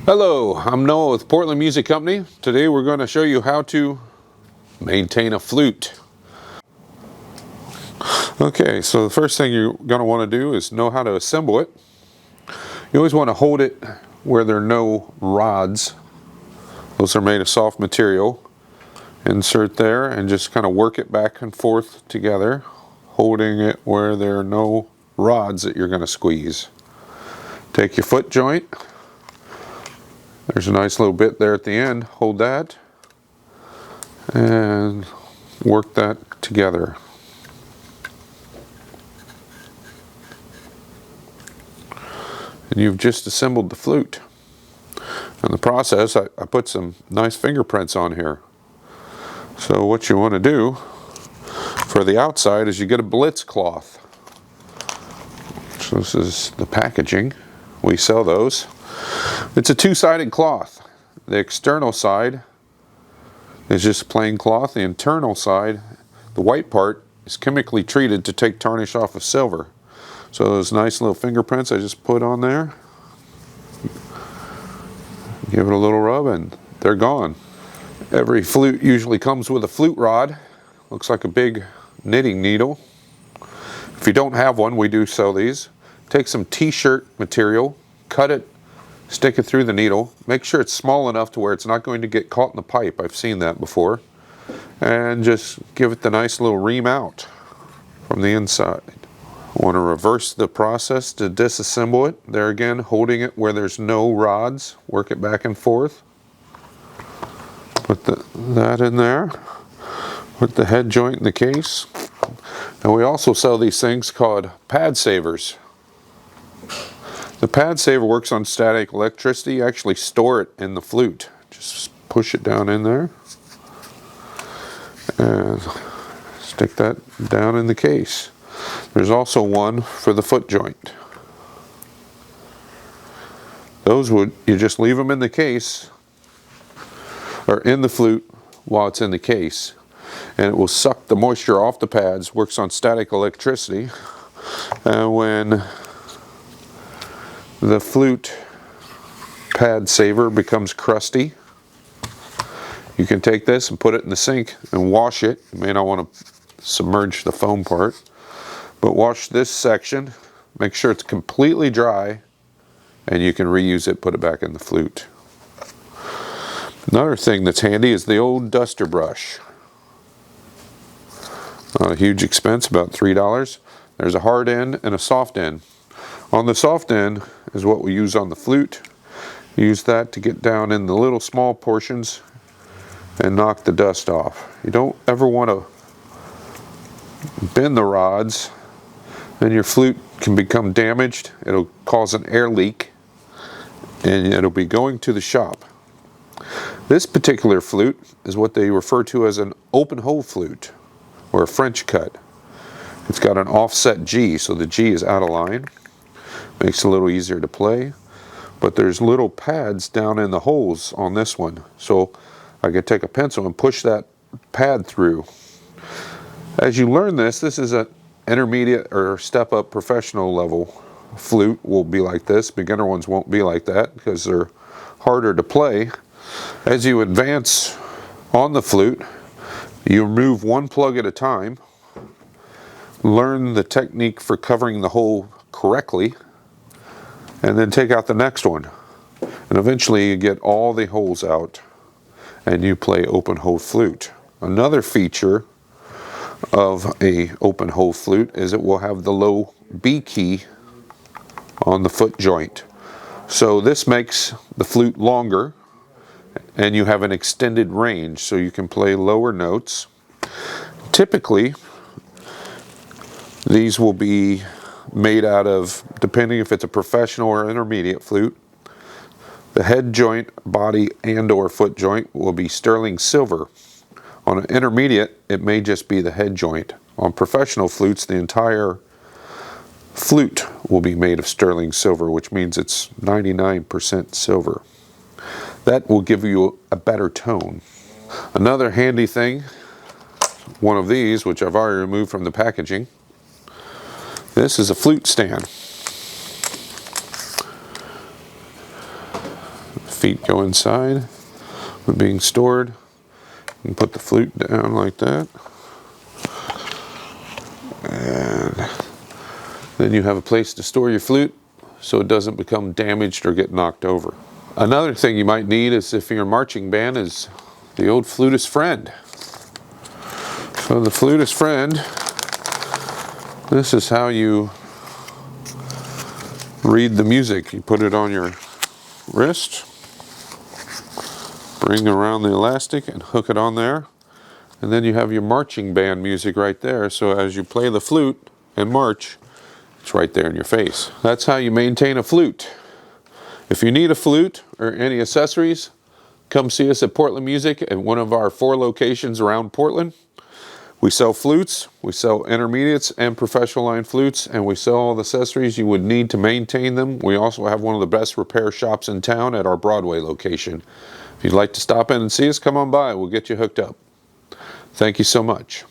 Hello, I'm Noah with Portland Music Company. Today we're going to show you how to maintain a flute. Okay, so the first thing you're going to want to do is know how to assemble it. You always want to hold it where there are no rods. Those are made of soft material. Insert there and just kind of work it back and forth together, holding it where there are no rods that you're going to squeeze. Take your foot joint. There's a nice little bit there at the end. Hold that and work that together. And you've just assembled the flute. In the process, I put some nice fingerprints on here. So what you want to do for the outside is you get a Blitz cloth. So this is the packaging. We sell those. It's a two-sided cloth. The external side is just plain cloth. The internal side, the white part, is chemically treated to take tarnish off of silver. So those nice little fingerprints I just put on there, give it a little rub and they're gone. Every flute usually comes with a flute rod. Looks like a big knitting needle. If you don't have one, we do sell these. Take some t-shirt material, cut it, stick it through the needle. Make sure it's small enough to where it's not going to get caught in the pipe. I've seen that before. And just give it the nice little ream out from the inside. I want to reverse the process to disassemble it. There again, holding it where there's no rods. Work it back and forth. Put that in there. Put the head joint in the case. And we also sell these things called pad savers. The pad saver works on static electricity. You actually store it in the flute. Just push it down in there and stick that down in the case. There's also one for the foot joint. Those you just leave them in the case or in the flute while it's in the case, and it will suck the moisture off the pads. Works on static electricity, and when the flute pad saver becomes crusty, you can take this and put it in the sink and wash it. You may not want to submerge the foam part, but wash this section, make sure it's completely dry, and you can reuse it, put it back in the flute. Another thing that's handy is the old duster brush. Not a huge expense, about $3. There's a hard end and a soft end. On the soft end is what we use on the flute. Use that to get down in the little small portions and knock the dust off. You don't ever want to bend the rods, then your flute can become damaged. It'll cause an air leak and it'll be going to the shop. This particular flute is what they refer to as an open hole flute or a French cut. It's got an offset G, so the G is out of line. Makes it a little easier to play, but there's little pads down in the holes on this one, so I could take a pencil and push that pad through. As you learn this is an intermediate or step up professional level flute will be like this. Beginner ones won't be like that because they're harder to play. As you advance on the flute, you remove one plug at a time, learn the technique for covering the hole correctly, and then take out the next one. And eventually you get all the holes out and you play open hole flute. Another feature of a open hole flute is it will have the low B key on the foot joint. So this makes the flute longer and you have an extended range, so you can play lower notes. Typically these will be made out of, depending if it's a professional or intermediate flute, the head joint, body, and or foot joint will be sterling silver. On an intermediate, it may just be the head joint. On professional flutes, the entire flute will be made of sterling silver, which means it's 99% silver. That will give you a better tone. Another handy thing, one of these, which I've already removed from the packaging, this is a flute stand. feet go inside when being stored. You can put the flute down like that. And then you have a place to store your flute so it doesn't become damaged or get knocked over. Another thing you might need is if your marching band is the old flutist friend. So the flutist friend, this is how you read the music. You put it on your wrist, bring around the elastic and hook it on there. And then you have your marching band music right there. So as you play the flute and march, it's right there in your face. That's how you maintain a flute. If you need a flute or any accessories, come see us at Portland Music at one of our 4 locations around Portland. We sell flutes, we sell intermediates and professional line flutes, and we sell all the accessories you would need to maintain them. We also have one of the best repair shops in town at our Broadway location. If you'd like to stop in and see us, come on by. We'll get you hooked up. Thank you so much.